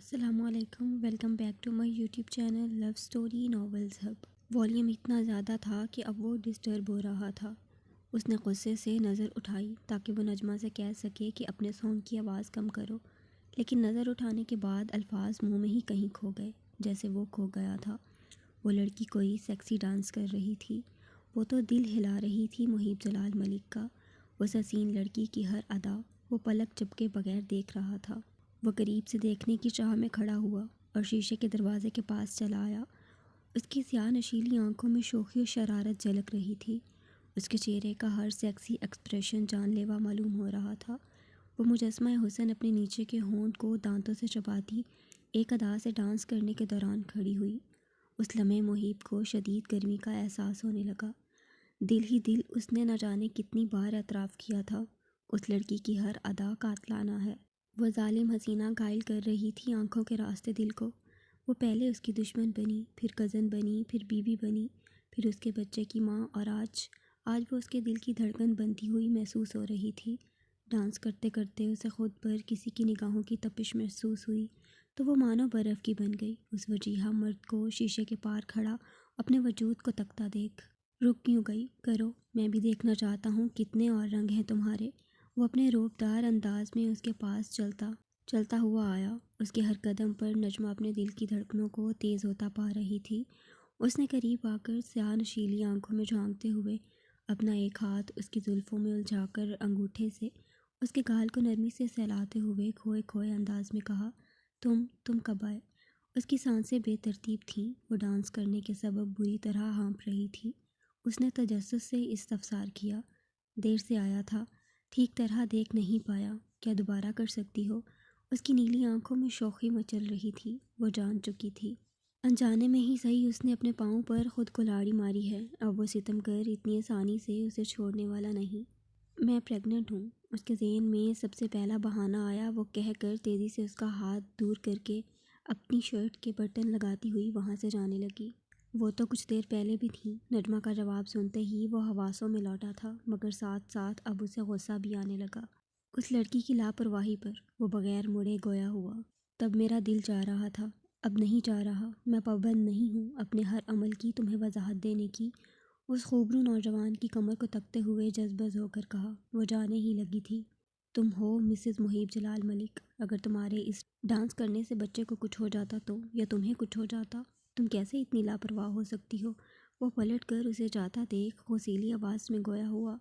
السلام علیکم، welcome back to my YouTube channel love story novels hub. Volume اتنا زیادہ تھا کہ اب وہ ڈسٹرب ہو رہا تھا۔ اس نے غصے سے نظر اٹھائی تاکہ وہ نجمہ سے کہہ سکے کہ اپنے سونگ کی آواز کم کرو، لیکن نظر اٹھانے کے بعد الفاظ منہ میں ہی کہیں کھو گئے جیسے وہ کھو گیا تھا۔ وہ لڑکی کوئی سیکسی ڈانس کر رہی تھی، وہ تو دل ہلا رہی تھی محیب جلال ملک کا۔ اس حسین لڑکی کی ہر ادا وہ پلک جھپکے بغیر دیکھ رہا تھا۔ وہ قریب سے دیکھنے کی چاہ میں کھڑا ہوا اور شیشے کے دروازے کے پاس چلا آیا۔ اس کی سیاہ نشیلی آنکھوں میں شوخی و شرارت جھلک رہی تھی۔ اس کے چہرے کا ہر سیکسی ایکسپریشن جان لیوا معلوم ہو رہا تھا۔ وہ مجسمہ حسن اپنے نیچے کے ہونٹ کو دانتوں سے چباتی ایک ادا سے ڈانس کرنے کے دوران کھڑی ہوئی۔ اس لمحے محیب کو شدید گرمی کا احساس ہونے لگا۔ دل ہی دل اس نے نہ جانے کتنی بار اعتراف کیا تھا، اس لڑکی کی ہر ادا قاتلانہ ہے۔ وہ ظالم حسینہ گھائل کر رہی تھی آنکھوں کے راستے دل کو۔ وہ پہلے اس کی دشمن بنی، پھر کزن بنی، پھر بیوی بنی، پھر اس کے بچے کی ماں، اور آج وہ اس کے دل کی دھڑکن بنتی ہوئی محسوس ہو رہی تھی۔ ڈانس کرتے کرتے اسے خود پر کسی کی نگاہوں کی تپش محسوس ہوئی تو وہ مانو برف کی بن گئی، اس وجیہہ مرد کو شیشے کے پار کھڑا اپنے وجود کو تکتا دیکھ۔ رک کیوں گئی؟ کرو، میں بھی دیکھنا چاہتا ہوں کتنے اور رنگ ہیں تمہارے۔ وہ اپنے روبدار انداز میں اس کے پاس چلتا ہوا آیا۔ اس کے ہر قدم پر نجمہ اپنے دل کی دھڑکنوں کو تیز ہوتا پا رہی تھی۔ اس نے قریب آ کر سیاہ نشیلی آنکھوں میں جھانکتے ہوئے اپنا ایک ہاتھ اس کی زلفوں میں الجھا کر انگوٹھے سے اس کے گال کو نرمی سے سہلاتے ہوئے کھوئے کھوئے انداز میں کہا، تم کب آئے؟ اس کی سانسیں بے ترتیب تھیں، وہ ڈانس کرنے کے سبب بری طرح ہانپ رہی تھی۔ اس نے تجسس سے استفسار کیا، دیر سے آیا تھا، ٹھیک طرح دیکھ نہیں پایا، کیا دوبارہ کر سکتی ہو؟ اس کی نیلی آنکھوں میں شوخی مچل رہی تھی، وہ جان چکی تھی انجانے میں ہی صحیح اس نے اپنے پاؤں پر خود کلاڑی ماری ہے۔ اب وہ ستم گر اتنی آسانی سے اسے چھوڑنے والا نہیں۔ میں پریگننٹ ہوں، اس کے ذہن میں سب سے پہلا بہانہ آیا۔ وہ کہہ کر تیزی سے اس کا ہاتھ دور کر کے اپنی شرٹ کے بٹن لگاتی ہوئی وہاں سے جانے لگی۔ وہ تو کچھ دیر پہلے بھی تھی۔ نجمہ کا جواب سنتے ہی وہ حواسوں میں لوٹا تھا، مگر ساتھ ساتھ اب اسے غصہ بھی آنے لگا اس لڑکی کی لاپرواہی پر۔ وہ بغیر مڑے گویا ہوا، تب میرا دل چاہ رہا تھا، اب نہیں چاہ رہا۔ میں پابند نہیں ہوں اپنے ہر عمل کی تمہیں وضاحت دینے کی۔ اس خوبرو نوجوان کی کمر کو تکتے ہوئے جذبز ہو کر کہا۔ وہ جانے ہی لگی تھی، تم ہو مسز محیب جلال ملک، اگر تمہارے اس ڈانس کرنے سے بچے کو کچھ ہو جاتا تو، یا تمہیں کچھ ہو جاتا، تم کیسے اتنی لاپرواہ ہو سکتی ہو؟ وہ پلٹ کر اسے جاتا دیکھ غصیلی آواز میں گویا ہوا۔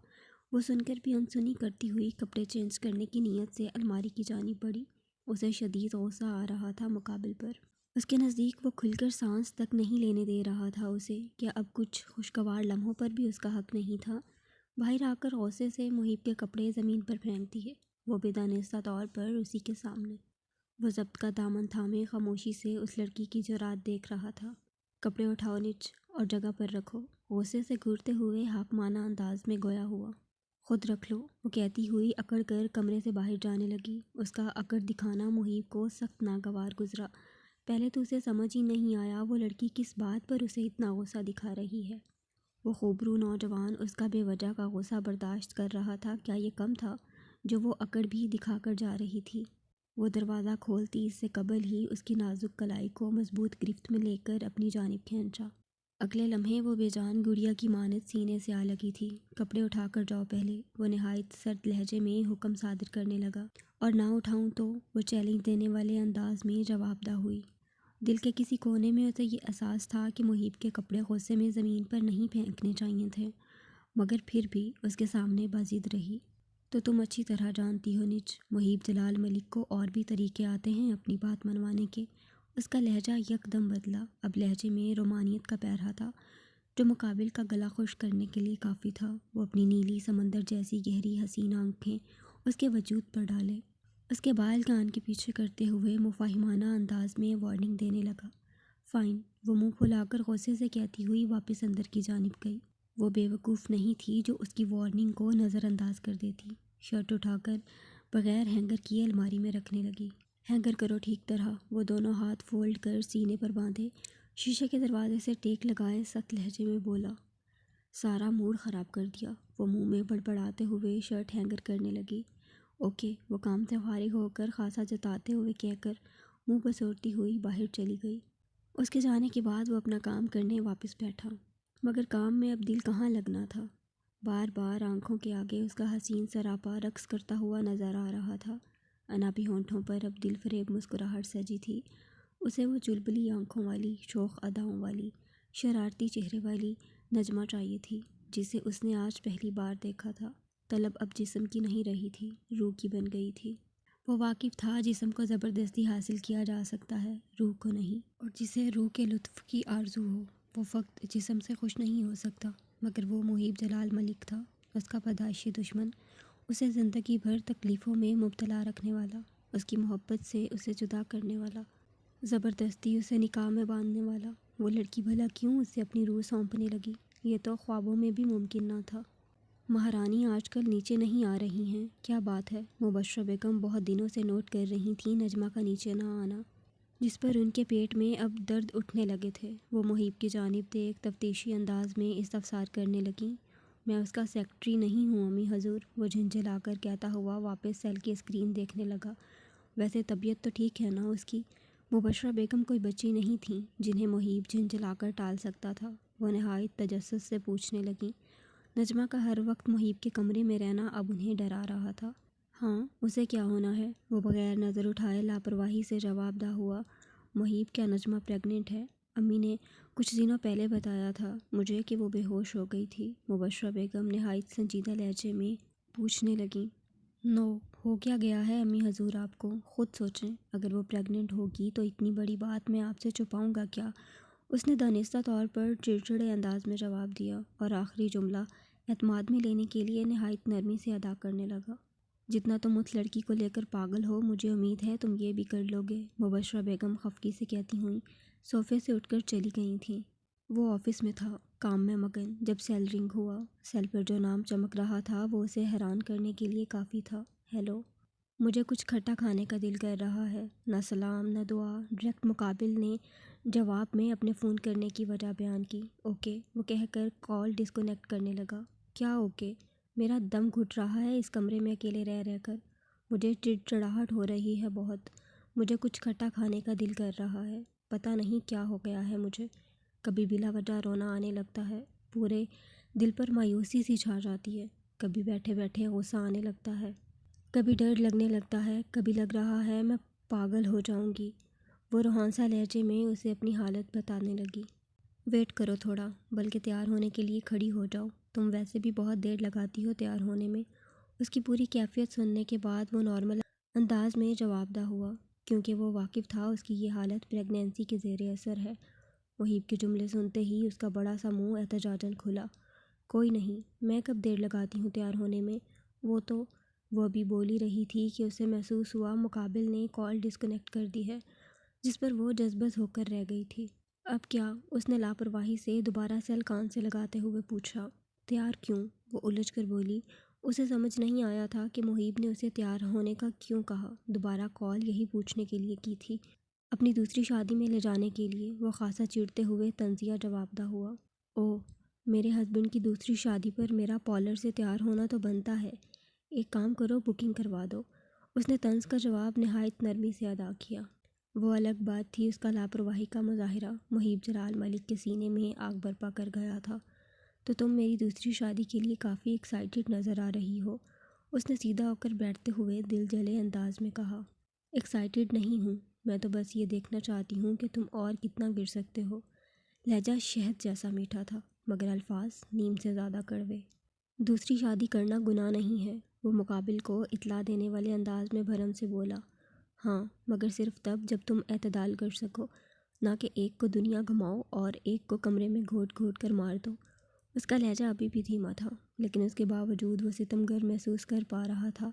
وہ سن کر بھی انسنی کرتی ہوئی کپڑے چینج کرنے کی نیت سے الماری کی جانب بڑھی۔ اسے شدید غصہ آ رہا تھا مقابل پر۔ اس کے نزدیک وہ کھل کر سانس تک نہیں لینے دے رہا تھا اسے۔ کیا اب کچھ خوشگوار لمحوں پر بھی اس کا حق نہیں تھا؟ باہر آ کر غصے سے محیب کے کپڑے زمین پر پھینکتی ہے، وہ بے دانستہ طور پر اسی کے سامنے وہ ضبط کا دامن تھامے خاموشی سے اس لڑکی کی جرات دیکھ رہا تھا۔ کپڑے اٹھاؤ نچ اور جگہ پر رکھو، غصے سے گھورتے ہوئے حاکمانہ انداز میں گویا ہوا۔ خود رکھ لو، وہ کہتی ہوئی اکڑ کر کمرے سے باہر جانے لگی۔ اس کا اکڑ دکھانا محیب کو سخت ناگوار گزرا۔ پہلے تو اسے سمجھ ہی نہیں آیا وہ لڑکی کس بات پر اسے اتنا غصہ دکھا رہی ہے۔ وہ خوبرو نوجوان اس کا بے وجہ کا غصہ برداشت کر رہا تھا، کیا یہ کم تھا جو وہ اکڑ بھی دکھا کر جا رہی تھی؟ وہ دروازہ کھولتی اس سے قبل ہی اس کی نازک کلائی کو مضبوط گرفت میں لے کر اپنی جانب کھینچا۔ اگلے لمحے وہ بے جان گڑیا کی مانند سینے سے آ لگی تھی۔ کپڑے اٹھا کر جاؤ پہلے، وہ نہایت سرد لہجے میں حکم صادر کرنے لگا۔ اور نہ اٹھاؤں تو، وہ چیلنج دینے والے انداز میں جواب دہ ہوئی۔ دل کے کسی کونے میں اسے یہ احساس تھا کہ محیب کے کپڑے غصے میں زمین پر نہیں پھینکنے چاہیے تھے، مگر پھر بھی اس کے سامنے بازید رہی۔ تو تم اچھی طرح جانتی ہو نچ، محیب جلال ملک کو اور بھی طریقے آتے ہیں اپنی بات منوانے کے۔ اس کا لہجہ یکدم بدلا، اب لہجے میں رومانیت کا پیرا تھا جو مقابل کا گلا خشک کرنے کے لیے کافی تھا۔ وہ اپنی نیلی سمندر جیسی گہری حسین آنکھیں اس کے وجود پر ڈالے، اس کے بال کان کے پیچھے کرتے ہوئے مفاہمانہ انداز میں وارننگ دینے لگا۔ فائن، وہ منہ پھلا کر غصے سے کہتی ہوئی واپس اندر کی جانب گئی۔ وہ بے وقوف نہیں تھی جو اس کی وارننگ کو نظر انداز کر دیتی۔ شرٹ اٹھا کر بغیر ہینگر کیے الماری میں رکھنے لگی۔ ہینگر کرو ٹھیک طرح، وہ دونوں ہاتھ فولڈ کر سینے پر باندھے شیشے کے دروازے سے ٹیک لگائے سخت لہجے میں بولا، سارا موڈ خراب کر دیا۔ وہ منہ میں بڑبڑاتے ہوئے شرٹ ہینگر کرنے لگی۔ اوکے، وہ کام سے فارغ ہو کر خاصا جتاتے ہوئے کہہ کر منہ بسوڑتی ہوئی باہر چلی گئی۔ اس کے جانے کے بعد وہ اپنا کام کرنے واپس بیٹھا، مگر کام میں اب دل کہاں لگنا تھا۔ بار بار آنکھوں کے آگے اس کا حسین سراپا رقص کرتا ہوا نظر آ رہا تھا۔ انابی ہونٹوں پر اب دل فریب مسکراہٹ سجی تھی۔ اسے وہ چلبلی آنکھوں والی، شوخ اداؤں والی، شرارتی چہرے والی نجمہ چاہیے تھی جسے اس نے آج پہلی بار دیکھا تھا۔ طلب اب جسم کی نہیں رہی تھی، روح کی بن گئی تھی۔ وہ واقف تھا جسم کو زبردستی حاصل کیا جا سکتا ہے، روح کو نہیں، اور جسے روح کے لطف کی آرزو ہو وہ فقط جسم سے خوش نہیں ہو سکتا۔ مگر وہ محیب جلال ملک تھا، اس کا پیدائشی دشمن، اسے زندگی بھر تکلیفوں میں مبتلا رکھنے والا، اس کی محبت سے اسے جدا کرنے والا، زبردستی اسے نکاح میں باندھنے والا۔ وہ لڑکی بھلا کیوں اسے اپنی روح سونپنے لگی؟ یہ تو خوابوں میں بھی ممکن نہ تھا۔ مہارانی آج کل نیچے نہیں آ رہی ہیں، کیا بات ہے؟ مبشرہ بیگم بہت دنوں سے نوٹ کر رہی تھیں نجمہ کا نیچے نہ آنا، جس پر ان کے پیٹ میں اب درد اٹھنے لگے تھے۔ وہ محیب کی جانب دیکھ تفتیشی انداز میں استفسار کرنے لگیں۔ میں اس کا سیکرٹری نہیں ہوں امی حضور، وہ جھنجھلا کر کہتا ہوا واپس سیل کی اسکرین دیکھنے لگا۔ ویسے طبیعت تو ٹھیک ہے نا اس کی؟ مبشرہ بیگم کوئی بچی نہیں تھیں جنہیں محیب جھنجھلا کر ٹال سکتا تھا۔ وہ نہایت تجسس سے پوچھنے لگیں۔ نجمہ کا ہر وقت محیب کے کمرے میں رہنا اب انہیں ڈرا رہا تھا۔ ہاں، اسے کیا ہونا ہے؟ وہ بغیر نظر اٹھائے لاپرواہی سے جواب دہ ہوا۔ محیب، کیا نجمہ پریگننٹ ہے؟ امی نے کچھ دنوں پہلے بتایا تھا مجھے کہ وہ بے ہوش ہو گئی تھی، مبشرہ بیگم نہایت سنجیدہ لہجے میں پوچھنے لگیں۔ نو، ہو کیا گیا ہے امی حضور آپ کو؟ خود سوچیں، اگر وہ پریگننٹ ہوگی تو اتنی بڑی بات میں آپ سے چھپاؤں گا کیا؟ اس نے دانستہ طور پر چڑچڑے انداز میں جواب دیا، اور آخری جملہ اعتماد میں لینے کے لیے نہایت نرمی سے ادا کرنے لگا۔ جتنا تم اس لڑکی کو لے کر پاگل ہو، مجھے امید ہے تم یہ بھی کر لو گے، مبشرہ بیگم خفگی سے کہتی ہوئیں صوفے سے اٹھ کر چلی گئی تھیں۔ وہ آفس میں تھا، کام میں مگن، جب سیل رنگ ہوا۔ سیل پر جو نام چمک رہا تھا وہ اسے حیران کرنے کے لیے کافی تھا۔ ہیلو، مجھے کچھ کھٹا کھانے کا دل کر رہا ہے۔ نہ سلام نہ دعا، ڈائریکٹ مقابل نے جواب میں اپنے فون کرنے کی وجہ بیان کی۔ اوکے، وہ کہہ کر کال ڈسکنیکٹ کرنے لگا۔ کیا اوکے؟ میرا دم گھٹ رہا ہے اس کمرے میں اکیلے رہ رہ کر، مجھے چڑچڑاہٹ ہو رہی ہے بہت، مجھے کچھ کھٹا کھانے کا دل کر رہا ہے، پتہ نہیں کیا ہو گیا ہے مجھے، کبھی بلا وجہ رونا آنے لگتا ہے، پورے دل پر مایوسی سی چھا جاتی ہے، کبھی بیٹھے بیٹھے غصہ آنے لگتا ہے، کبھی ڈر لگنے لگتا ہے، کبھی لگ رہا ہے میں پاگل ہو جاؤں گی۔ وہ روحانسہ لہجے میں اسے اپنی حالت بتانے لگی۔ ویٹ کرو تھوڑا، بلکہ تیار ہونے کے لیے کھڑی ہو جاؤ، تم ویسے بھی بہت دیر لگاتی ہو تیار ہونے میں۔ اس کی پوری کیفیت سننے کے بعد وہ نارمل انداز میں جواب دہ ہوا، کیونکہ وہ واقف تھا اس کی یہ حالت پریگنینسی کے زیر اثر ہے۔ محیب کے جملے سنتے ہی اس کا بڑا سا منہ احتجاجاً کھلا۔ کوئی نہیں، میں کب دیر لگاتی ہوں تیار ہونے میں؟ وہ ابھی بول ہی رہی تھی کہ اسے محسوس ہوا مقابل نے کال ڈسکنیکٹ کر دی ہے، جس پر وہ جذبز ہو کر رہ گئی تھی۔ اب کیا؟ اس نے لاپرواہی سے دوبارہ سیل کان سے لگاتے ہوئے پوچھا۔ تیار کیوں؟ وہ الجھ کر بولی۔ اسے سمجھ نہیں آیا تھا کہ محیب نے اسے تیار ہونے کا کیوں کہا۔ دوبارہ کال یہی پوچھنے کے لیے کی تھی، اپنی دوسری شادی میں لے جانے کے لیے۔ وہ خاصا چڑھتے ہوئے طنزیہ جواب دہ ہوا۔ اوہ، میرے ہسبینڈ کی دوسری شادی پر میرا پارلر سے تیار ہونا تو بنتا ہے، ایک کام کرو بکنگ کروا دو۔ اس نے طنز کا جواب نہایت نرمی سے ادا کیا۔ وہ الگ بات تھی اس کا لاپرواہی کا مظاہرہ محیب جلال ملک کے سینے میں آگ برپا کر گیا تھا۔ تو تم میری دوسری شادی کے لیے کافی ایکسائٹڈ نظر آ رہی ہو، اس نے سیدھا ہو کر بیٹھتے ہوئے دل جلے انداز میں کہا۔ ایکسائٹڈ نہیں ہوں، میں تو بس یہ دیکھنا چاہتی ہوں کہ تم اور کتنا گر سکتے ہو۔ لہجہ شہد جیسا میٹھا تھا، مگر الفاظ نیم سے زیادہ کڑوے۔ دوسری شادی کرنا گناہ نہیں ہے، وہ مقابل کو اطلاع دینے والے انداز میں بھرم سے بولا۔ ہاں، مگر صرف تب جب تم اعتدال کر سکو، نہ کہ ایک کو دنیا گھماؤ اور ایک کو کمرے میں گھوٹ گھوٹ کر مار دو۔ اس کا لہجہ ابھی بھی دھیما تھا، لیکن اس کے باوجود وہ ستمگر محسوس کر پا رہا تھا۔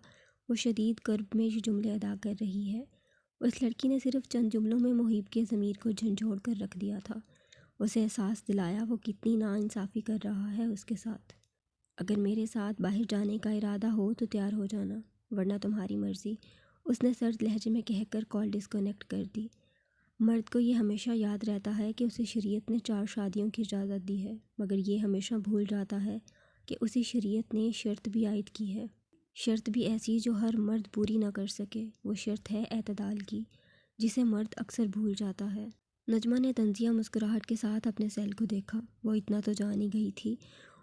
وہ شدید کرب میں یہ جملے ادا کر رہی ہے۔ اس لڑکی نے صرف چند جملوں میں محیب کے ضمیر کو جھنجھوڑ کر رکھ دیا تھا، اسے احساس دلایا وہ کتنی ناانصافی کر رہا ہے اس کے ساتھ۔ اگر میرے ساتھ باہر جانے کا ارادہ ہو تو تیار ہو جانا، ورنہ تمہاری مرضی، اس نے سرد لہجے میں کہہ کر کال ڈسکنیکٹ کر دی۔ مرد کو یہ ہمیشہ یاد رہتا ہے کہ اسے شریعت نے 4 شادیوں کی اجازت دی ہے، مگر یہ ہمیشہ بھول جاتا ہے کہ اسی شریعت نے شرط بھی عائد کی ہے، شرط بھی ایسی جو ہر مرد پوری نہ کر سکے۔ وہ شرط ہے اعتدال کی، جسے مرد اکثر بھول جاتا ہے۔ نجمہ نے طنزیہ مسکراہٹ کے ساتھ اپنے سیل کو دیکھا۔ وہ اتنا تو جان ہی گئی تھی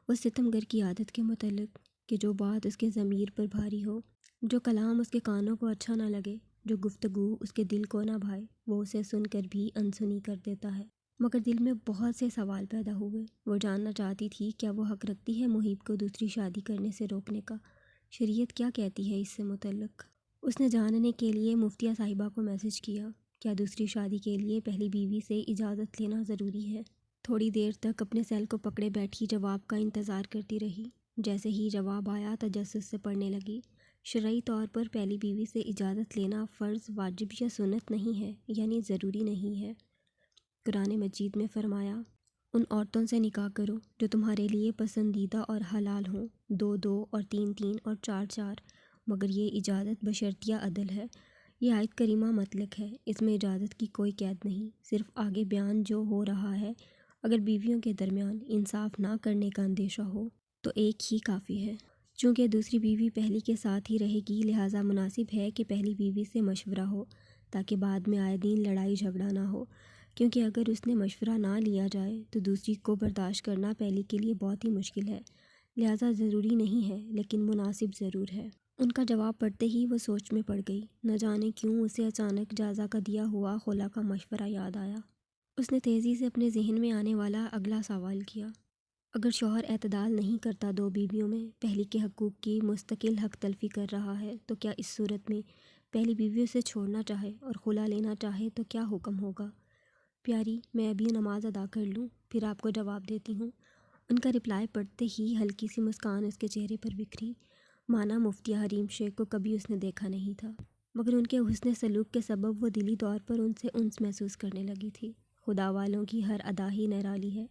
اس ستمگر کی عادت کے متعلق کہ جو بات اس کے ضمیر پر بھاری ہو، جو کلام اس کے کانوں کو اچھا نہ لگے، جو گفتگو اس کے دل کو نہ بھائے، وہ اسے سن کر بھی انسنی کر دیتا ہے۔ مگر دل میں بہت سے سوال پیدا ہوئے۔ وہ جاننا چاہتی تھی کیا وہ حق رکھتی ہے محیب کو دوسری شادی کرنے سے روکنے کا؟ شریعت کیا کہتی ہے اس سے متعلق؟ اس نے جاننے کے لیے مفتیہ صاحبہ کو میسج کیا، کیا دوسری شادی کے لیے پہلی بیوی سے اجازت لینا ضروری ہے؟ تھوڑی دیر تک اپنے سیل کو پکڑے بیٹھی جواب کا انتظار کرتی رہی۔ جیسے ہی جواب آیا تجسس سے پڑھنے لگی۔ شرعی طور پر پہلی بیوی سے اجازت لینا فرض، واجب یا سنت نہیں ہے، یعنی ضروری نہیں ہے۔ قرآن مجید میں فرمایا، ان عورتوں سے نکاح کرو جو تمہارے لیے پسندیدہ اور حلال ہوں، 2 اور 3 اور 4 مگر یہ اجازت بشرطیہ عدل ہے۔ یہ آیت کریمہ مطلق ہے، اس میں اجازت کی کوئی قید نہیں، صرف آگے بیان جو ہو رہا ہے، اگر بیویوں کے درمیان انصاف نہ کرنے کا اندیشہ ہو تو ایک ہی کافی ہے۔ چونکہ دوسری بیوی پہلی کے ساتھ ہی رہے گی، لہٰذا مناسب ہے کہ پہلی بیوی سے مشورہ ہو تاکہ بعد میں آئے دن لڑائی جھگڑا نہ ہو، کیونکہ اگر اس نے مشورہ نہ لیا جائے تو دوسری کو برداشت کرنا پہلی کے لیے بہت ہی مشکل ہے، لہٰذا ضروری نہیں ہے لیکن مناسب ضرور ہے۔ ان کا جواب پڑھتے ہی وہ سوچ میں پڑ گئی۔ نہ جانے کیوں اسے اچانک جازا کا دیا ہوا خلا کا مشورہ یاد آیا۔ اس نے تیزی سے اپنے ذہن میں آنے والا اگلا سوال کیا، اگر شوہر اعتدال نہیں کرتا 2 بیویوں میں، پہلی کے حقوق کی مستقل حق تلفی کر رہا ہے، تو کیا اس صورت میں پہلی بیوی اسے چھوڑنا چاہے اور خلا لینا چاہے تو کیا حکم ہوگا؟ پیاری، میں ابھی نماز ادا کر لوں، پھر آپ کو جواب دیتی ہوں۔ ان کا رپلائی پڑھتے ہی ہلکی سی مسکان اس کے چہرے پر بکھری، مانا مفتیہ حریم شیخ کو کبھی اس نے دیکھا نہیں تھا، مگر ان کے حسن سلوک کے سبب وہ دلی طور پر ان سے انس محسوس کرنے لگی تھی۔ خدا والوں کی ہر ادا ہی نرالی ہے،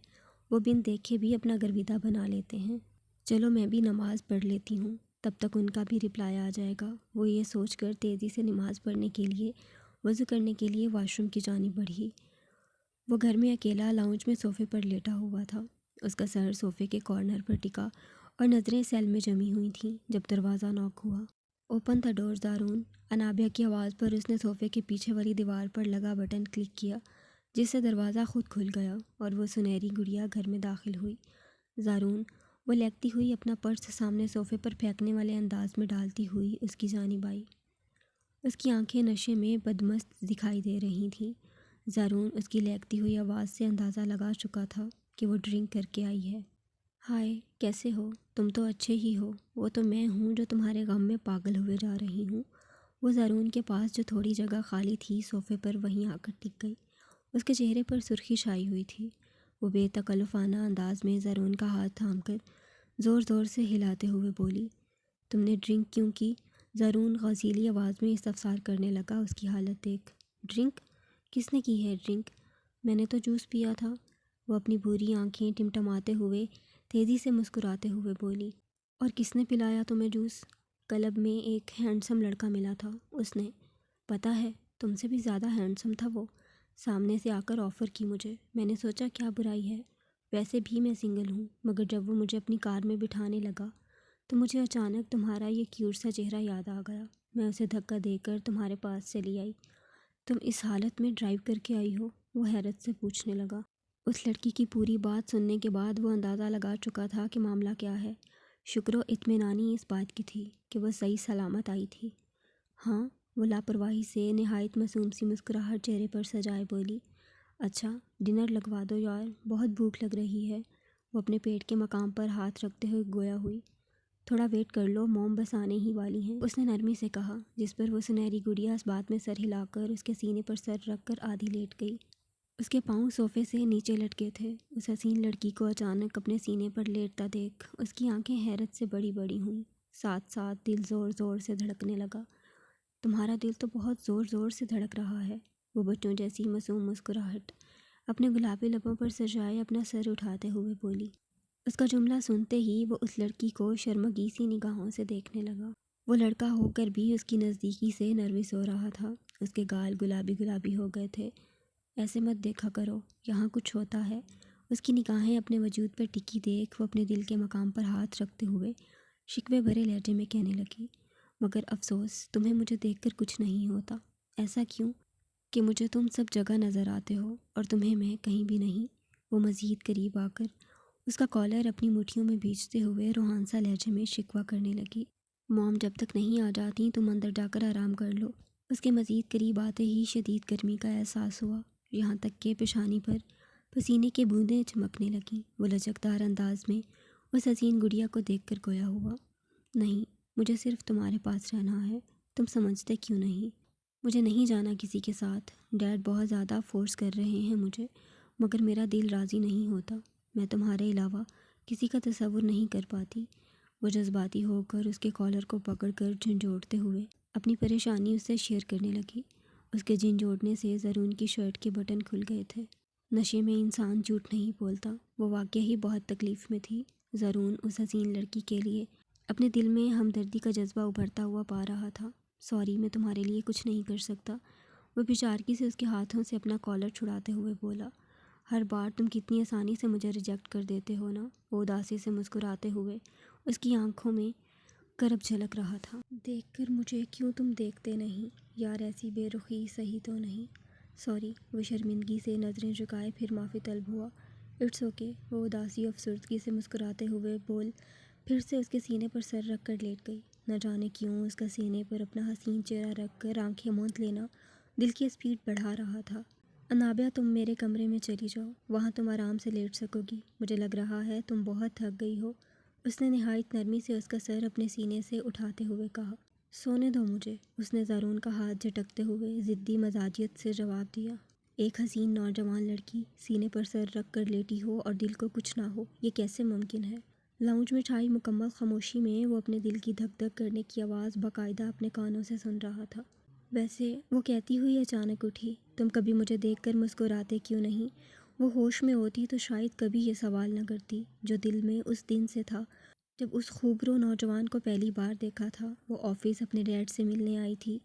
وہ بن دیکھے بھی اپنا گرویدہ بنا لیتے ہیں۔ چلو میں بھی نماز پڑھ لیتی ہوں، تب تک ان کا بھی رپلائی آ جائے گا۔ وہ یہ سوچ کر تیزی سے نماز پڑھنے کے لیے وضو کرنے کے لیے واش روم کی جانب بڑھی۔ وہ گھر میں اکیلا لاؤنج میں صوفے پر لیٹا ہوا تھا۔ اس کا سر صوفے کے کارنر پر ٹکا اور نظریں سیل میں جمی ہوئی تھیں جب دروازہ نوک ہوا۔ اوپن تھا ڈور زارون۔ انابیہ کی آواز پر اس نے صوفے کے پیچھے والی دیوار پر لگا بٹن کلک کیا، جس سے دروازہ خود کھل گیا اور وہ سنہری گڑیا گھر میں داخل ہوئی۔ زارون، وہ لیکتی ہوئی اپنا پرس سامنے صوفے پر پھینکنے والے انداز میں ڈالتی ہوئی اس کی جانب آئی۔ اس کی آنکھیں نشے میں بدمست دکھائی دے رہی تھیں۔ زارون اس کی لیکتی ہوئی آواز سے اندازہ لگا چکا تھا کہ وہ ڈرنک کر کے آئی ہے۔ ہائے، کیسے ہو؟ تم تو اچھے ہی ہو، وہ تو میں ہوں جو تمہارے غم میں پاگل ہوئے جا رہی ہوں۔ وہ زارون کے پاس جو تھوڑی جگہ خالی تھی صوفے پر وہیں آ کر ٹک گئی۔ اس کے چہرے پر سرخی چھائی ہوئی تھی۔ وہ بے تکلفانہ انداز میں زارون کا ہاتھ تھام کر زور زور سے ہلاتے ہوئے بولی، تم نے ڈرنک کیوں کی؟ زارون غزیلی آواز میں استفسار کرنے لگا اس کی حالت دیکھ۔ ڈرنک؟ کس نے کی ہے ڈرنک؟ میں نے تو جوس پیا تھا۔ وہ اپنی بھوری آنکھیں ٹمٹماتے ہوئے تیزی سے مسکراتے ہوئے بولی، اور کس نے پلایا تمہیں جوس؟ کلب میں ایک ہینڈسم لڑکا ملا تھا، اس نے۔ پتہ ہے، تم سے بھی زیادہ ہینڈسم تھا وہ۔ سامنے سے آ کر آفر کی مجھے، میں نے سوچا کیا برائی ہے، ویسے بھی میں سنگل ہوں، مگر جب وہ مجھے اپنی کار میں بٹھانے لگا تو مجھے اچانک تمہارا یہ کیوٹ سا چہرہ یاد آ گیا۔ میں اسے دھکا دے کر تمہارے پاس چلی آئی۔ تم اس حالت میں ڈرائیو کر کے آئی ہو؟ وہ حیرت سے پوچھنے لگا۔ اس لڑکی کی پوری بات سننے کے بعد وہ اندازہ لگا چکا تھا کہ معاملہ کیا ہے۔ شکر و اطمینانی اس بات کی تھی کہ وہ صحیح سلامت آئی تھی۔ ہاں، وہ لاپرواہی سے نہایت معصوم سی مسکراہٹ چہرے پر سجائے بولی۔ اچھا، ڈنر لگوا دو یار، بہت بھوک لگ رہی ہے۔ وہ اپنے پیٹ کے مقام پر ہاتھ رکھتے ہوئے گویا ہوئی۔ تھوڑا ویٹ کر لو، موم بس آنے ہی والی ہیں، اس نے نرمی سے کہا، جس پر وہ سنہری گڑیا اس بات میں سر ہلا کر اس کے سینے پر سر رکھ کر آدھی لیٹ گئی۔ اس کے پاؤں صوفے سے نیچے لٹکے تھے۔ اس حسین لڑکی کو اچانک اپنے سینے پر لیٹتا دیکھ اس کی آنکھیں حیرت سے بڑی بڑی ہوئیں، ساتھ ساتھ دل زور زور سے دھڑکنے لگا۔ تمہارا دل تو بہت زور زور سے دھڑک رہا ہے۔ وہ بچوں جیسی معصوم مسکراہٹ اپنے گلابی لبوں پر سجائے اپنا سر اٹھاتے ہوئے بولی۔ اس کا جملہ سنتے ہی وہ اس لڑکی کو شرمگی سی نگاہوں سے دیکھنے لگا۔ وہ لڑکا ہو کر بھی اس کی نزدیکی سے نروس ہو رہا تھا۔ اس کے گال گلابی گلابی ہو گئے تھے۔ ایسے مت دیکھا کرو، یہاں کچھ ہوتا ہے۔ اس کی نگاہیں اپنے وجود پر ٹکی دیکھ وہ اپنے دل کے مقام پر ہاتھ رکھتے ہوئے شکوے بھرے لہجے میں کہنے لگی، مگر افسوس، تمہیں مجھے دیکھ کر کچھ نہیں ہوتا۔ ایسا کیوں؟ کہ مجھے تم سب جگہ نظر آتے ہو اور تمہیں میں کہیں بھی نہیں۔ وہ مزید قریب آ کر اس کا کالر اپنی مٹھیوں میں بھیجتے ہوئے روحانسا لہجے میں شکوہ کرنے لگی۔ موم جب تک نہیں آ جاتی تم اندر جا کر آرام کر لو۔ اس کے مزید قریب آتے ہی شدید گرمی کا احساس ہوا، یہاں تک کہ پیشانی پر پسینے کے بوندیں چمکنے لگیں۔ وہ لچکدار انداز میں اس حسین گڑیا کو دیکھ کر گویا ہوا، نہیں، مجھے صرف تمہارے پاس رہنا ہے، تم سمجھتے کیوں نہیں؟ مجھے نہیں جانا کسی کے ساتھ، ڈیڈ بہت زیادہ فورس کر رہے ہیں مجھے، مگر میرا دل راضی نہیں ہوتا، میں تمہارے علاوہ کسی کا تصور نہیں کر پاتی۔ وہ جذباتی ہو کر اس کے کالر کو پکڑ کر جھنجھوڑتے ہوئے اپنی پریشانی اس سے شیئر کرنے لگی۔ اس کے جھنجھوڑنے سے زرون کی شرٹ کے بٹن کھل گئے تھے۔ نشے میں انسان جھوٹ نہیں بولتا، وہ واقعی ہی بہت تکلیف میں تھی۔ زرون اس حسین لڑکی کے لیے اپنے دل میں ہمدردی کا جذبہ ابھرتا ہوا پا رہا تھا۔ سوری، میں تمہارے لیے کچھ نہیں کر سکتا، وہ بیچارگی سے اس کے ہاتھوں سے اپنا کالر چھڑاتے ہوئے بولا۔ ہر بار تم کتنی آسانی سے مجھے ریجیکٹ کر دیتے ہو نا۔ وہ اداسی سے مسکراتے ہوئے اس کی آنکھوں میں کرب جھلک رہا تھا۔ دیکھ کر مجھے کیوں تم دیکھتے نہیں یار، ایسی بے رخی صحیح تو نہیں۔ سوری، وہ شرمندگی سے نظریں جھکائے پھر معافی طلب ہوا۔ اٹس اوکے، وہ اداسی افسردگی سے مسکراتے ہوئے بول پھر سے اس کے سینے پر سر رکھ کر لیٹ گئی۔ نہ جانے کیوں اس کا سینے پر اپنا حسین چہرہ رکھ کر آنکھیں موند لینا دل کی اسپیڈ بڑھا رہا تھا۔ انابیہ، تم میرے کمرے میں چلی جاؤ، وہاں تم آرام سے لیٹ سکو گی، مجھے لگ رہا ہے تم بہت تھک گئی ہو۔ اس نے نہایت نرمی سے اس کا سر اپنے سینے سے اٹھاتے ہوئے کہا۔ سونے دو مجھے، اس نے زارون کا ہاتھ جھٹکتے ہوئے ضدی مزاجیت سے جواب دیا۔ ایک حسین نوجوان لڑکی سینے پر سر رکھ کر لیٹی ہو اور دل کو کچھ نہ ہو، یہ کیسے ممکن ہے؟ لاؤنج میں چھائی مکمل خاموشی میں وہ اپنے دل کی دھک دھک کرنے کی آواز باقاعدہ اپنے کانوں سے سن رہا تھا۔ ویسے، وہ کہتی ہوئی اچانک اٹھی، تم کبھی مجھے دیکھ کر مسکراتے کیوں نہیں؟ وہ ہوش میں ہوتی تو شاید کبھی یہ سوال نہ کرتی جو دل میں اس دن سے تھا جب اس خوبرو نوجوان کو پہلی بار دیکھا تھا۔ وہ آفس اپنے ڈیڈ سے ملنے آئی تھی۔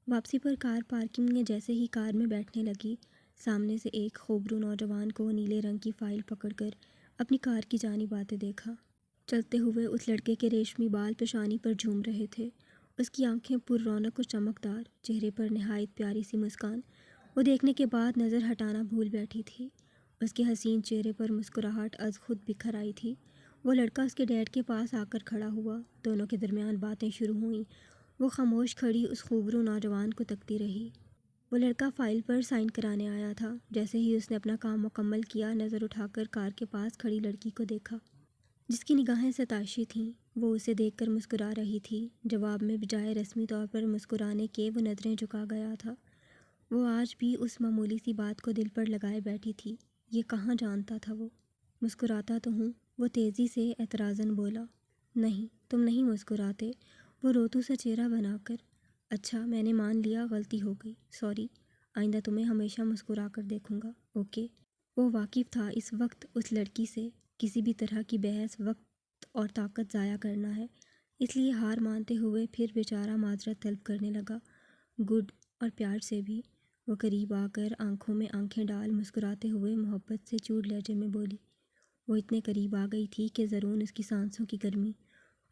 واپسی پر کار پارکنگ میں جیسے ہی کار میں بیٹھنے لگی، سامنے سے ایک خوبرو نوجوان کو نیلے رنگ کی فائل پکڑ کر اپنی کار کی جانب آتے دیکھا۔ چلتے ہوئے اس لڑکے کے ریشمی بال پیشانی پر جھوم رہے تھے، اس کی آنکھیں پر رونق و چمکدار، چہرے پر نہایت پیاری سی مسکان۔ وہ دیکھنے کے بعد نظر ہٹانا بھول بیٹھی تھی۔ اس کے حسین چہرے پر مسکراہٹ از خود بکھر آئی تھی۔ وہ لڑکا اس کے ڈیڈ کے پاس آ کر کھڑا ہوا، دونوں کے درمیان باتیں شروع ہوئیں۔ وہ خاموش کھڑی اس خوبرو نوجوان کو تکتی رہی۔ وہ لڑکا فائل پر سائن کرانے آیا تھا۔ جیسے ہی اس نے اپنا کام مکمل کیا، نظر اٹھا کر کار کے پاس کھڑی لڑکی کو دیکھا جس کی نگاہیں ستائشی تھیں۔ وہ اسے دیکھ کر مسکرا رہی تھی، جواب میں بجائے رسمی طور پر مسکرانے کے وہ نظریں جھکا گیا تھا۔ وہ آج بھی اس معمولی سی بات کو دل پر لگائے بیٹھی تھی۔ یہ کہاں جانتا تھا وہ؟ مسکراتا تو ہوں، وہ تیزی سے اعتراضاً بولا۔ نہیں، تم نہیں مسکراتے، وہ روتو سا چہرہ بنا کر۔ اچھا، میں نے مان لیا غلطی ہو گئی، سوری، آئندہ تمہیں ہمیشہ مسکرا کر دیکھوں گا، اوکے؟ وہ واقف تھا اس وقت اس لڑکی سے کسی بھی طرح کی بحث وقت اور طاقت ضائع کرنا ہے، اس لیے ہار مانتے ہوئے پھر بیچارہ معذرت طلب کرنے لگا، گڈ، اور پیار سے بھی۔ وہ قریب آ کر آنکھوں میں آنکھیں ڈال مسکراتے ہوئے محبت سے چوڑ لہجے میں بولی۔ وہ اتنے قریب آ گئی تھی کہ زرون اس کی سانسوں کی گرمی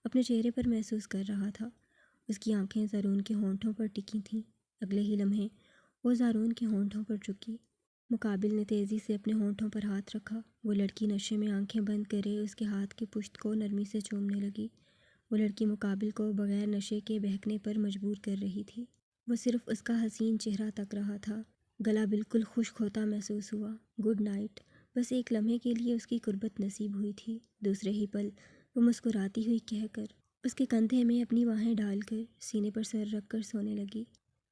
اپنے چہرے پر محسوس کر رہا تھا۔ اس کی آنکھیں زرون کے ہونٹوں پر ٹکی تھیں۔ اگلے ہی لمحے وہ زرون کے ہونٹوں پر جھکی۔ مقابل نے تیزی سے اپنے ہونٹوں پر ہاتھ رکھا۔ وہ لڑکی نشے میں آنکھیں بند کرے اس کے ہاتھ کی پشت کو نرمی سے چومنے لگی۔ وہ لڑکی مقابل کو بغیر نشے کے بہکنے پر مجبور کر رہی تھی۔ وہ صرف اس کا حسین چہرہ تک رہا تھا۔ گلا بالکل خشک ہوتا محسوس ہوا۔ گڈ نائٹ، بس ایک لمحے کے لیے اس کی قربت نصیب ہوئی تھی۔ دوسرے ہی پل وہ مسکراتی ہوئی کہہ کر اس کے کندھے میں اپنی باہیں ڈال کر سینے پر سر رکھ کر سونے لگی۔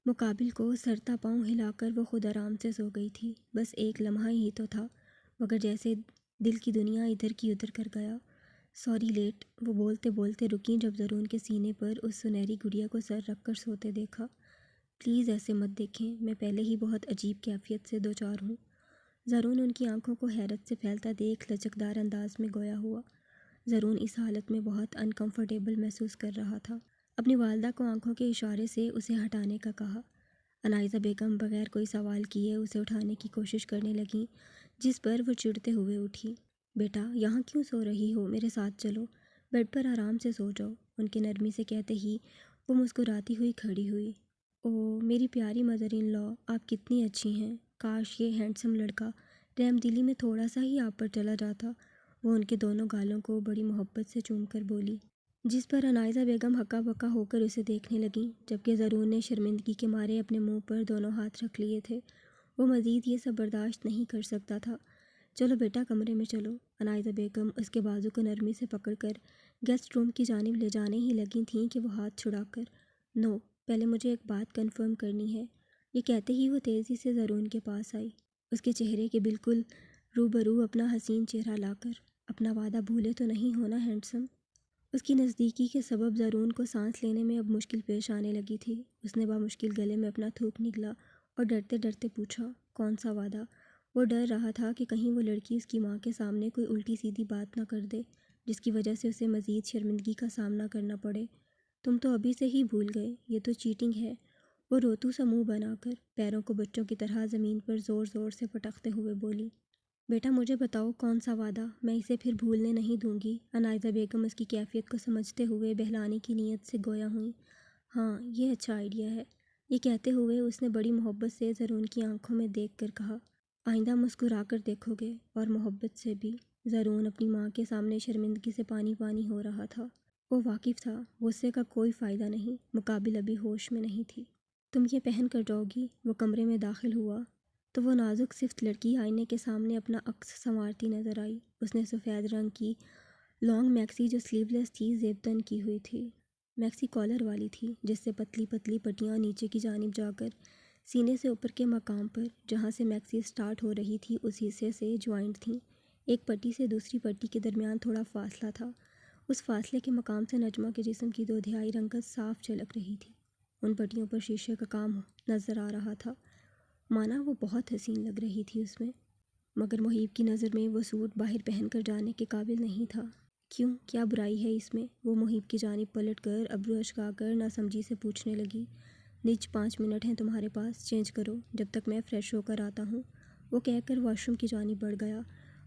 مقابل کو سرتا پاؤں ہلا کر وہ خود آرام سے سو گئی تھی۔ بس ایک لمحہ ہی تو تھا، مگر جیسے دل کی دنیا ادھر کی ادھر کر گیا۔ سوری لیٹ، وہ بولتے بولتے رکیں جب زرون کے سینے پر اس سنہری گڑیا کو سر رکھ کر سوتے دیکھا۔ پلیز ایسے مت دیکھیں، میں پہلے ہی بہت عجیب کیفیت سے دوچار ہوں۔ زرون ان کی آنکھوں کو حیرت سے پھیلتا دیکھ لچکدار انداز میں گویا ہوا۔ زرون اس حالت میں بہت انکمفرٹیبل محسوس کر رہا تھا۔ اپنی والدہ کو آنکھوں کے اشارے سے اسے ہٹانے کا کہا۔ انائزہ بیگم بغیر کوئی سوال کیے اسے اٹھانے کی کوشش کرنے لگیں، جس پر وہ چڑھتے ہوئے اٹھی۔ بیٹا، یہاں کیوں سو رہی ہو؟ میرے ساتھ چلو، بیڈ پر آرام سے سو جاؤ، ان کے نرمی سے کہتے ہی وہ مسکراتی ہوئی کھڑی ہوئی۔ او میری پیاری مدر ان لا، آپ کتنی اچھی ہیں، کاش یہ ہینڈسم لڑکا رحم دلی میں تھوڑا سا ہی آپ پر چلا جاتا۔ وہ ان کے دونوں گالوں کو بڑی محبت سے چوم کر بولی، جس پر عنائزہ بیگم ہکا بکا ہو کر اسے دیکھنے لگیں، جبکہ زرون نے شرمندگی کے مارے اپنے منہ پر دونوں ہاتھ رکھ لیے تھے۔ وہ مزید یہ سب برداشت نہیں کر سکتا تھا۔ چلو بیٹا کمرے میں چلو۔ عنائزہ بیگم اس کے بازو کو نرمی سے پکڑ کر گیسٹ روم کی جانب لے جانے ہی لگی تھیں کہ وہ ہاتھ چھڑا کر، نو، پہلے مجھے ایک بات کنفرم کرنی ہے۔ یہ کہتے ہی وہ تیزی سے زرون کے پاس آئی، اس کے چہرے کے بالکل روبرو اپنا حسین چہرہ لا کر، اپنا وعدہ بھولے تو نہیں ہونا ہینڈسم؟ اس کی نزدیکی کے سبب زرون کو سانس لینے میں اب مشکل پیش آنے لگی تھی۔ اس نے بامشکل گلے میں اپنا تھوک نگلا اور ڈرتے ڈرتے پوچھا، کون سا وعدہ؟ وہ ڈر رہا تھا کہ کہیں وہ لڑکی اس کی ماں کے سامنے کوئی الٹی سیدھی بات نہ کر دے، جس کی وجہ سے اسے مزید شرمندگی کا سامنا کرنا پڑے۔ تم تو ابھی سے ہی بھول گئے، یہ تو چیٹنگ ہے۔ وہ روتو سا منہ بنا کر پیروں کو بچوں کی طرح زمین پر زور زور سے پٹکتے ہوئے بولی، بیٹا مجھے بتاؤ کون سا وعدہ، میں اسے پھر بھولنے نہیں دوں گی۔ عنائزہ بیگم اس کی کیفیت کو سمجھتے ہوئے بہلانے کی نیت سے گویا ہوئیں۔ ہاں یہ اچھا آئیڈیا ہے۔ یہ کہتے ہوئے اس نے بڑی محبت سے زرون کی آنکھوں میں دیکھ کر کہا، آئندہ مسکرا کر دیکھو گے، اور محبت سے بھی۔ زرون اپنی ماں کے سامنے شرمندگی سے پانی پانی ہو رہا تھا۔ وہ واقف تھا غصے کا کوئی فائدہ نہیں، مقابل ابھی ہوش میں نہیں تھی۔ تم یہ پہن کر جاؤ گی؟ وہ کمرے میں داخل ہوا تو وہ نازک صفت لڑکی آئینے کے سامنے اپنا عکس سنوارتی نظر آئی۔ اس نے سفید رنگ کی لانگ میکسی جو سلیو لیس تھی زیب تن کی ہوئی تھی، میکسی کالر والی تھی، جس سے پتلی پتلی پٹیاں نیچے کی جانب جا کر سینے سے اوپر کے مقام پر، جہاں سے میکسی سٹارٹ ہو رہی تھی اس حصے سے جوائنٹ تھیں۔ ایک پٹی سے دوسری پٹی کے درمیان تھوڑا فاصلہ تھا۔ اس فاصلے کے مقام سے نجمہ کے جسم کی دودھیائی رنگت صاف جھلک رہی تھی۔ ان پٹیوں پر شیشے کا کام نظر آ رہا تھا، مانا وہ بہت حسین لگ رہی تھی اس میں، مگر محیب کی نظر میں وہ سوٹ باہر پہن کر جانے کے قابل نہیں تھا۔ کیوں، کیا برائی ہے اس میں؟ وہ محیب کی جانب پلٹ کر ابرو اچکا کر ناسمجھی سے پوچھنے لگی۔ نج 5 منٹ ہیں تمہارے پاس، چینج کرو جب تک میں فریش ہو کر آتا ہوں۔ وہ کہہ کر واش روم کی جانب بڑھ گیا۔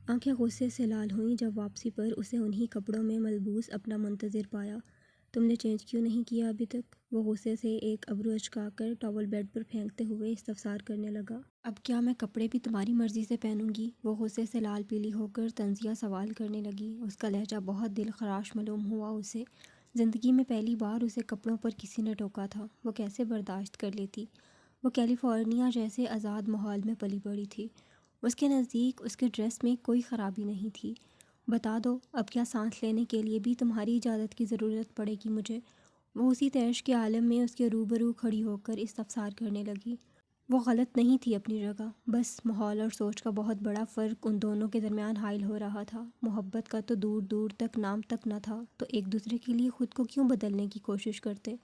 آنکھیں غصے سے لال ہوئیں جب واپسی پر اسے انہی کپڑوں میں ملبوس اپنا منتظر پایا۔ تم نے چینج کیوں نہیں کیا ابھی تک؟ وہ غصے سے ایک ابرو اچکا کر ٹاول بیڈ پر پھینکتے ہوئے استفسار کرنے لگا۔ اب کیا میں کپڑے بھی تمہاری مرضی سے پہنوں گی؟ وہ غصے سے لال پیلی ہو کر طنزیہ سوال کرنے لگی۔ اس کا لہجہ بہت دل خراش معلوم ہوا اسے۔ زندگی میں پہلی بار اسے کپڑوں پر کسی نے ٹوکا تھا۔ وہ کیسے برداشت کر لیتی؟ وہ کیلیفورنیا جیسے آزاد ماحول میں پلی بڑھی تھی۔ اس کے نزدیک اس کے ڈریس میں کوئی خرابی نہیں تھی۔ بتا دو، اب کیا سانس لینے کے لیے بھی تمہاری اجازت کی ضرورت پڑے گی مجھے؟ وہ اسی تیش کے عالم میں اس کے روبرو کھڑی ہو کر استفسار کرنے لگی۔ وہ غلط نہیں تھی اپنی جگہ، بس ماحول اور سوچ کا بہت بڑا فرق ان دونوں کے درمیان حائل ہو رہا تھا۔ محبت کا تو دور دور تک نام تک نہ تھا، تو ایک دوسرے کے لیے خود کو کیوں بدلنے کی کوشش کرتے؟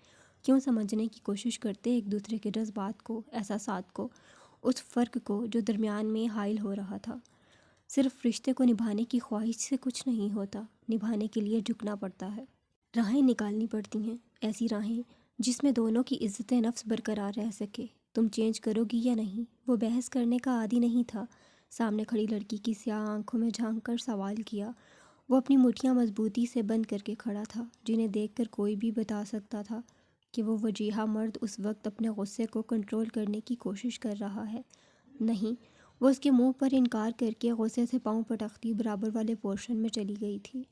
کیوں سمجھنے کی کوشش کرتے ایک دوسرے کے جذبات کو، احساسات کو، اس فرق کو جو درمیان میں حائل ہو رہا تھا؟ صرف رشتے کو نبھانے کی خواہش سے کچھ نہیں ہوتا، نبھانے کے لیے جھکنا پڑتا ہے۔ راہیں نکالنی پڑتی ہیں، ایسی راہیں جس میں دونوں کی عزت نفس برقرار رہ سکے۔ تم چینج کرو گی یا نہیں؟ وہ بحث کرنے کا عادی نہیں تھا۔ سامنے کھڑی لڑکی کی سیاہ آنکھوں میں جھانک کر سوال کیا۔ وہ اپنی مٹھیاں مضبوطی سے بند کر کے کھڑا تھا، جنہیں دیکھ کر کوئی بھی بتا سکتا تھا کہ وہ وجیہہ مرد اس وقت اپنے غصے کو کنٹرول کرنے کی کوشش کر رہا ہے۔ نہیں، وہ اس کے منہ پر انکار کر کے غصے سے پاؤں پٹکتی برابر والے پورشن میں چلی گئی تھی۔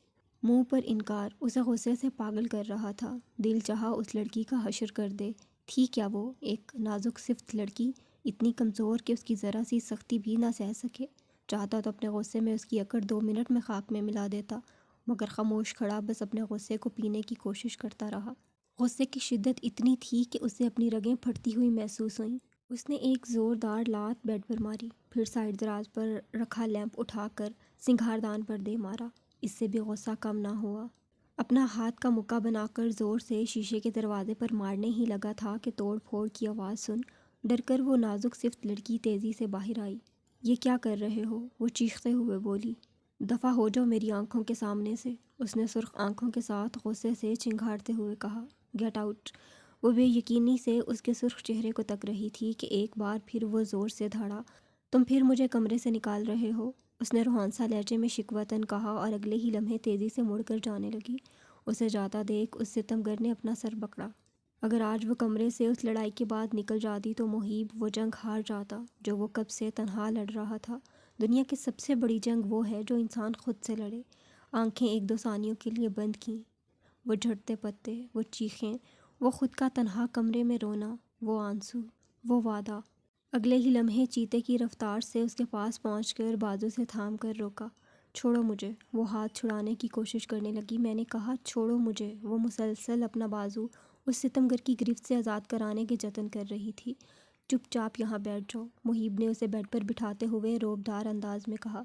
منہ پر انکار اسے غصے سے پاگل کر رہا تھا۔ دل چاہا اس لڑکی کا حشر کر دے۔ تھی کیا وہ ایک نازک صفت لڑکی، اتنی کمزور کہ اس کی ذرا سی سختی بھی نہ سہ سکے؟ چاہتا تو اپنے غصے میں اس کی اکڑ 2 منٹ میں خاک میں ملا دیتا، مگر خاموش کھڑا بس اپنے غصے کو پینے کی کوشش کرتا رہا۔ غصے کی شدت اتنی تھی کہ اسے اپنی رگیں پھٹتی ہوئی محسوس ہوئیں۔ اس نے ایک زوردار لات بیڈ پر ماری، پھر سائڈ دراز پر رکھا لیمپ اٹھا کر سنگھار دان پر دے مارا۔ اس سے بھی غصہ کم نہ ہوا۔ اپنا ہاتھ کا مکہ بنا کر زور سے شیشے کے دروازے پر مارنے ہی لگا تھا کہ توڑ پھوڑ کی آواز سن ڈر کر وہ نازک صفت لڑکی تیزی سے باہر آئی۔ یہ کیا کر رہے ہو؟ وہ چیختے ہوئے بولی۔ دفع ہو جاؤ میری آنکھوں کے سامنے سے، اس نے سرخ آنکھوں کے ساتھ غصے سے چنگھاڑتے ہوئے کہا۔ Get out. وہ بے یقینی سے اس کے سرخ چہرے کو تک رہی تھی کہ ایک بار پھر وہ زور سے دھاڑا۔ تم پھر مجھے کمرے سے نکال رہے ہو؟ اس نے روحانسا لہجے میں شکوتاً کہا اور اگلے ہی لمحے تیزی سے مڑ کر جانے لگی۔ اسے جاتا دیکھ اس ستمگر نے اپنا سر پکڑا۔ اگر آج وہ کمرے سے اس لڑائی کے بعد نکل جاتی تو محیب وہ جنگ ہار جاتا جو وہ کب سے تنہا لڑ رہا تھا۔ دنیا کی سب سے بڑی جنگ وہ ہے جو انسان خود سے لڑے۔ آنکھیں ایک دو ثانیوں کے لیے بند کیں۔ وہ جھڑتے پتے، وہ چیخیں، وہ خود کا تنہا کمرے میں رونا، وہ آنسو، وہ وعدہ۔ اگلے ہی لمحے چیتے کی رفتار سے اس کے پاس پہنچ کر بازو سے تھام کر روکا۔ چھوڑو مجھے۔ وہ ہاتھ چھڑانے کی کوشش کرنے لگی۔ میں نے کہا چھوڑو مجھے۔ وہ مسلسل اپنا بازو اس ستمگر کی گرفت سے آزاد کرانے کے جتن کر رہی تھی۔ چپ چاپ یہاں بیٹھ جاؤ، محیب نے اسے بیڈ پر بٹھاتے ہوئے رعبدار انداز میں کہا۔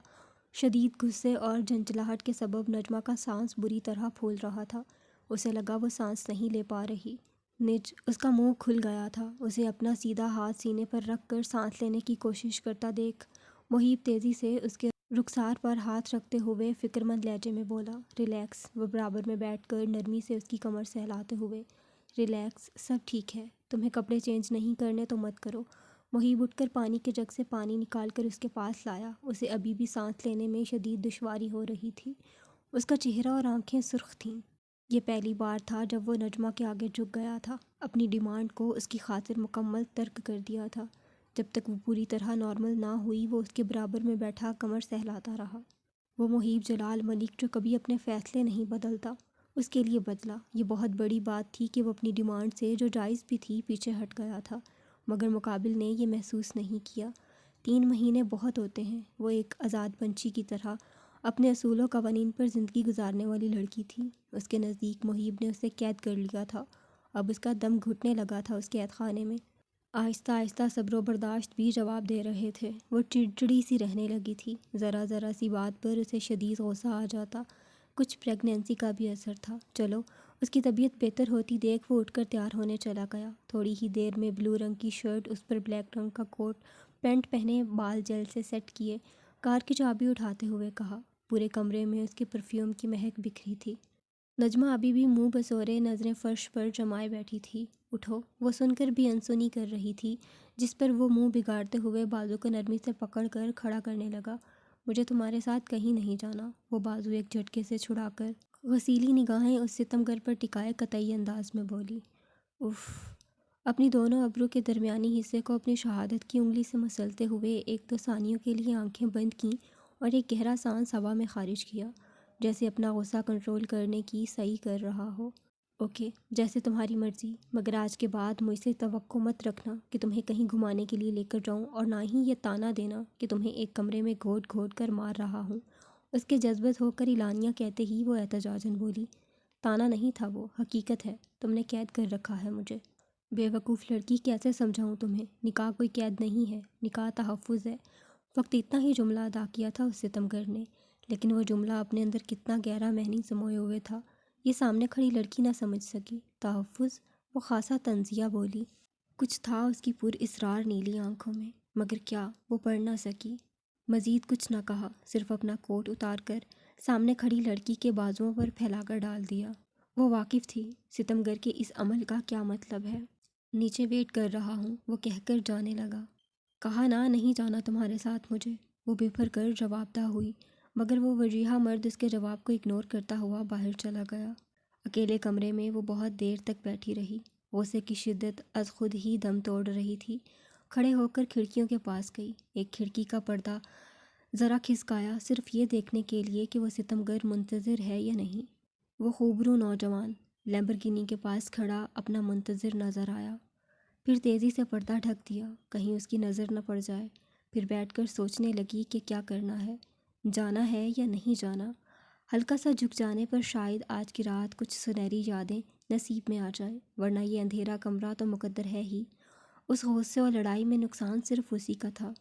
شدید غصے اور جھنجھلاہٹ کے سبب نجمہ کا سانس بری طرح پھول رہا تھا۔ اسے لگا وہ سانس نہیں لے پا رہی۔ اس کا منہ کھل گیا تھا۔ اسے اپنا سیدھا ہاتھ سینے پر رکھ کر سانس لینے کی کوشش کرتا دیکھ محیب تیزی سے اس کے رخسار پر ہاتھ رکھتے ہوئے فکر مند لہجے میں بولا، ریلیکس۔ وہ برابر میں بیٹھ کر نرمی سے اس کی کمر سہلاتے ہوئے، ریلیکس، سب ٹھیک ہے۔ تمہیں کپڑے چینج نہیں کرنے تو مت کرو۔ محیب اٹھ کر پانی کے جگ سے پانی نکال کر اس کے پاس لایا۔ اسے ابھی بھی سانس لینے میں شدید دشواری ہو رہی تھی۔ اس کا چہرہ اور آنکھیں سرخ تھیں۔ یہ پہلی بار تھا جب وہ نجمہ کے آگے جھک گیا تھا، اپنی ڈیمانڈ کو اس کی خاطر مکمل ترک کر دیا تھا۔ جب تک وہ پوری طرح نارمل نہ ہوئی وہ اس کے برابر میں بیٹھا کمر سہلاتا رہا۔ وہ محیب جلال ملک جو کبھی اپنے فیصلے نہیں بدلتا، اس کے لیے بدلا۔ یہ بہت بڑی بات تھی کہ وہ اپنی ڈیمانڈ سے جو جائز بھی تھی پیچھے ہٹ گیا تھا، مگر مقابل نے یہ محسوس نہیں کیا۔ 3 مہینے بہت ہوتے ہیں۔ وہ ایک آزاد پنچھی کی طرح اپنے اصول و قوانین پر زندگی گزارنے والی لڑکی تھی۔ اس کے نزدیک محیب نے اسے قید کر لیا تھا۔ اب اس کا دم گھٹنے لگا تھا اس قید خانے میں۔ آہستہ آہستہ صبر و برداشت بھی جواب دے رہے تھے۔ وہ چڑچڑی سی رہنے لگی تھی۔ ذرا ذرا سی بات پر اسے شدید غصہ آ جاتا۔ کچھ پریگنینسی کا بھی اثر تھا۔ چلو، اس کی طبیعت بہتر ہوتی دیکھ وہ اٹھ کر تیار ہونے چلا گیا۔ تھوڑی ہی دیر میں بلو رنگ کی شرٹ، اس پر بلیک رنگ کا کوٹ پینٹ پہنے، بال جیل سے سیٹ کیے، کار کی چابی اٹھاتے ہوئے کہا۔ پورے کمرے میں اس کے پرفیوم کی مہک بکھری تھی۔ نجمہ ابھی بھی منہ بسورے نظریں فرش پر جمائے بیٹھی تھی۔ اٹھو، وہ سن کر بھی انسنی کر رہی تھی، جس پر وہ منہ بگاڑتے ہوئے بازو کو نرمی سے پکڑ کر کھڑا کرنے لگا۔ مجھے تمہارے ساتھ کہیں نہیں جانا۔ وہ بازو ایک جھٹکے سے چھڑا کر غسیلی نگاہیں اس ستمگر پر ٹکائے قطعی انداز میں بولی۔ اف۔ اپنی دونوں ابرو کے درمیانی حصے کو اپنی شہادت کی انگلی سے مسلتے ہوئے 1-2 ثانیوں کے لیے آنکھیں بند کیں اور ایک گہرا سانس ہوا میں خارج کیا، جیسے اپنا غصہ کنٹرول کرنے کی سعی کر رہا ہو۔ اوکے، جیسے تمہاری مرضی، مگر آج کے بعد مجھ سے توقع مت رکھنا کہ تمہیں کہیں گھمانے کے لیے لے کر جاؤں، اور نہ ہی یہ طعنہ دینا کہ تمہیں ایک کمرے میں گھونٹ گھونٹ کر مار رہا ہوں۔ اس کے جذبت ہو کر اعلانیہ کہتے ہی وہ احتجاجاً بولی، طعنہ نہیں تھا، وہ حقیقت ہے۔ تم نے قید کر رکھا ہے مجھے۔ بے وقوف لڑکی، کیسے سمجھاؤں تمہیں؟ نکاح کوئی قید نہیں ہے، نکاح تحفظ ہے۔ فقط اتنا ہی جملہ ادا کیا تھا اس ستمگر نے، لیکن وہ جملہ اپنے اندر کتنا گہرا معنی سموئے ہوئے تھا، یہ سامنے کھڑی لڑکی نہ سمجھ سکی۔ تحفظ؟ وہ خاصا طنزیہ بولی۔ کچھ تھا اس کی پر اسرار نیلی آنکھوں میں، مگر کیا؟ وہ پڑھ نہ سکی۔ مزید کچھ نہ کہا، صرف اپنا کوٹ اتار کر سامنے کھڑی لڑکی کے بازوؤں پر پھیلا کر ڈال دیا۔ وہ واقف تھی ستمگر کے اس عمل کا کیا مطلب ہے۔ نیچے ویٹ کر رہا ہوں، وہ کہہ کر جانے لگا۔ کہا نا نہیں جانا تمہارے ساتھ مجھے، وہ بے پھر کر جواب دہ ہوئی، مگر وہ وجیہہ مرد اس کے جواب کو اگنور کرتا ہوا باہر چلا گیا۔ اکیلے کمرے میں وہ بہت دیر تک بیٹھی رہی۔ غصے کی شدت از خود ہی دم توڑ رہی تھی۔ کھڑے ہو کر کھڑکیوں کے پاس گئی۔ ایک کھڑکی کا پردہ ذرا کھسکایا، صرف یہ دیکھنے کے لیے کہ وہ ستمگر منتظر ہے یا نہیں۔ وہ خوبرو نوجوان لیمبرگینی کے پاس کھڑا اپنا منتظر نظر آیا، پھر تیزی سے پردہ ڈھک دیا کہیں اس کی نظر نہ پڑ جائے۔ پھر بیٹھ کر سوچنے لگی کہ کیا کرنا ہے، جانا ہے یا نہیں جانا۔ ہلکا سا جھک جانے پر شاید آج کی رات کچھ سنہری یادیں نصیب میں آ جائیں، ورنہ یہ اندھیرا کمرہ تو مقدر ہے ہی۔ اس غصے اور لڑائی میں نقصان صرف اسی کا تھا۔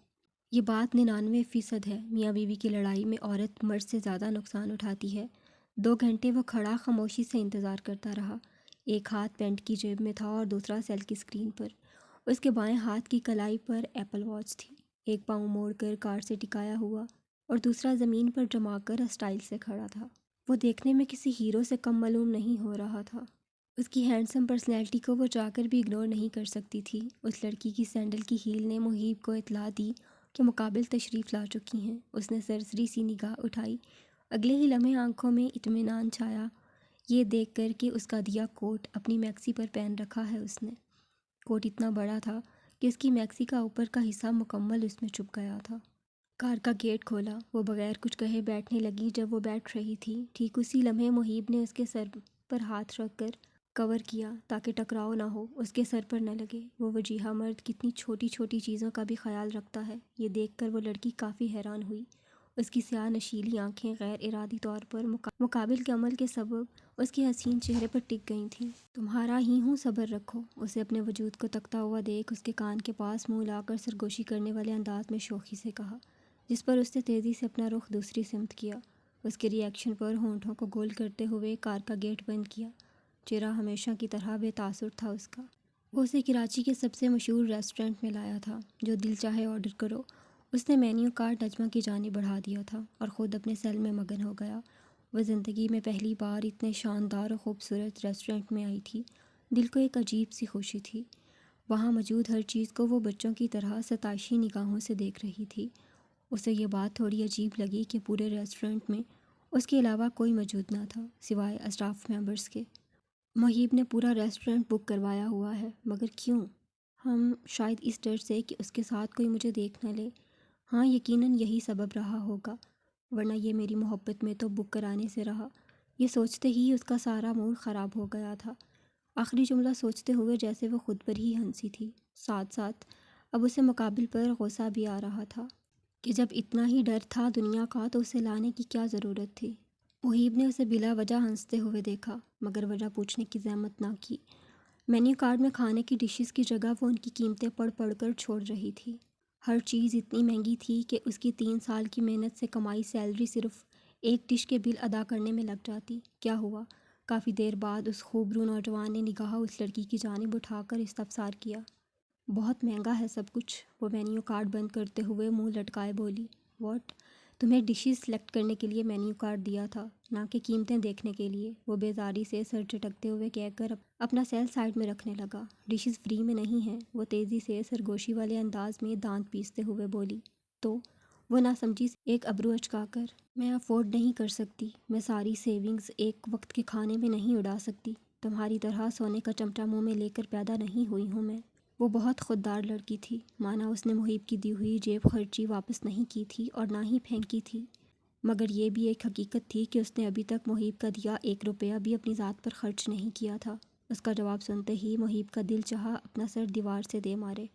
یہ بات 99% ہے، میاں بیوی کی لڑائی میں عورت مرد سے زیادہ نقصان اٹھاتی ہے۔ 2 گھنٹے وہ کھڑا خاموشی سے انتظار کرتا رہا۔ ایک ہاتھ پینٹ کی جیب میں تھا اور دوسرا سیل کی اسکرین پر۔ اس کے بائیں ہاتھ کی کلائی پر ایپل واچ تھی، ایک پاؤں موڑ کر کار سے ٹکایا ہوا اور دوسرا زمین پر جما کر اسٹائل سے کھڑا تھا۔ وہ دیکھنے میں کسی ہیرو سے کم معلوم نہیں ہو رہا تھا۔ اس کی ہینڈسم پرسنالٹی کو وہ چاہ کر بھی اگنور نہیں کر سکتی تھی۔ اس لڑکی کی سینڈل کی ہیل نے محیب کو اطلاع دی کہ مقابل تشریف لا چکی ہیں۔ اس نے سرسری سی نگاہ اٹھائی۔ اگلے ہی لمحے آنکھوں میں اطمینان چھایا۔ یہ دیکھ کر کہ اس کا دیا کوٹ اپنی میکسی پر پہن رکھا ہے اس نے۔ کوٹ اتنا بڑا تھا کہ اس کی میکسی کا اوپر کا حصہ مکمل اس میں چھپ گیا تھا۔ کار کا گیٹ کھولا، وہ بغیر کچھ کہے بیٹھنے لگی۔ جب وہ بیٹھ رہی تھی ٹھیک اسی لمحے محیب نے اس کے سر پر ہاتھ رکھ کر کور کیا تاکہ ٹکراؤ نہ ہو، اس کے سر پر نہ لگے۔ وہ وجیہہ مرد کتنی چھوٹی چھوٹی چیزوں کا بھی خیال رکھتا ہے، یہ دیکھ کر وہ لڑکی کافی حیران ہوئی۔ اس کی سیاہ نشیلی آنکھیں غیر ارادی طور پر مقابل کے عمل کے سبب اس کے حسین چہرے پر ٹک گئی تھیں۔ تمہارا ہی ہوں، صبر رکھو۔ اسے اپنے وجود کو تکتا ہوا دیکھ اس کے کان کے پاس منہ لا کر سرگوشی کرنے والے انداز میں شوخی سے کہا، جس پر اس نے تیزی سے اپنا رخ دوسری سمت کیا۔ اس کے ری ایکشن پر ہونٹوں کو گول کرتے ہوئے کار کا گیٹ بند کیا۔ چہرہ ہمیشہ کی طرح بے تاثر تھا اس کا۔ وہ اسے کراچی کے سب سے مشہور ریسٹورنٹ میں لایا تھا، جو دل چاہے آرڈر کرو۔ اس نے مینیو کارڈ نجمہ کی جانب بڑھا دیا تھا اور خود اپنے سیل میں مگن ہو گیا۔ وہ زندگی میں پہلی بار اتنے شاندار اور خوبصورت ریسٹورنٹ میں آئی تھی۔ دل کو ایک عجیب سی خوشی تھی۔ وہاں موجود ہر چیز کو وہ بچوں کی طرح ستائشی نگاہوں سے دیکھ رہی تھی۔ اسے یہ بات تھوڑی عجیب لگی کہ پورے ریسٹورنٹ میں اس کے علاوہ کوئی موجود نہ تھا سوائے اسٹاف ممبرز کے۔ محیب نے پورا ریسٹورنٹ بک کروایا ہوا ہے، مگر کیوں؟ شاید اس ڈر سے کہ اس کے ساتھ کوئی مجھے دیکھ نہ لے۔ ہاں، یقیناً یہی سبب رہا ہوگا، ورنہ یہ میری محبت میں تو بک کرانے سے رہا۔ یہ سوچتے ہی اس کا سارا موڈ خراب ہو گیا تھا۔ آخری جملہ سوچتے ہوئے جیسے وہ خود پر ہی ہنسی تھی، ساتھ ساتھ اب اسے مقابل پر غصہ بھی آ رہا تھا کہ جب اتنا ہی ڈر تھا دنیا کا تو اسے لانے کی کیا ضرورت تھی۔ محیب نے اسے بلا وجہ ہنستے ہوئے دیکھا، مگر وجہ پوچھنے کی زحمت نہ کی۔ مینیو کارڈ میں کھانے کی ڈشز کی جگہ وہ ان کی قیمتیں پڑھ پڑھ کر چھوڑ رہی تھی۔ ہر چیز اتنی مہنگی تھی کہ اس کی 3 سال کی محنت سے کمائی سیلری صرف ایک ڈش کے بل ادا کرنے میں لگ جاتی۔ کیا ہوا؟ کافی دیر بعد اس خوبرو نوجوان نے نگاہ اس لڑکی کی جانب اٹھا کر استفسار کیا۔ بہت مہنگا ہے سب کچھ، وہ مینیو کارڈ بند کرتے ہوئے منہ لٹکائے بولی۔ واٹ؟ تمہیں ڈشز سلیکٹ کرنے کے لیے مینیو کارڈ دیا تھا، نہ کہ قیمتیں دیکھنے کے لیے، وہ بیزاری سے سر جھٹکتے ہوئے کہہ کر اپنا سیل سائڈ میں رکھنے لگا۔ ڈشز فری میں نہیں ہیں، وہ تیزی سے سرگوشی والے انداز میں دانت پیستے ہوئے بولی۔ تو وہ نہ سمجھی سے ایک ابرو اچکا کر، میں افورڈ نہیں کر سکتی، میں ساری سیونگز ایک وقت کے کھانے میں نہیں اڑا سکتی، تمہاری طرح سونے کا چمچہ منہ میں لے کر پیدا نہیں ہوئی ہوں میں۔ وہ بہت خوددار لڑکی تھی، مانا اس نے محیب کی دی ہوئی جیب خرچی واپس نہیں کی تھی اور نہ ہی پھینکی تھی، مگر یہ بھی ایک حقیقت تھی کہ اس نے ابھی تک محیب کا دیا 1 روپیہ بھی اپنی ذات پر خرچ نہیں کیا تھا۔ اس کا جواب سنتے ہی محیب کا دل چاہا اپنا سر دیوار سے دے مارے۔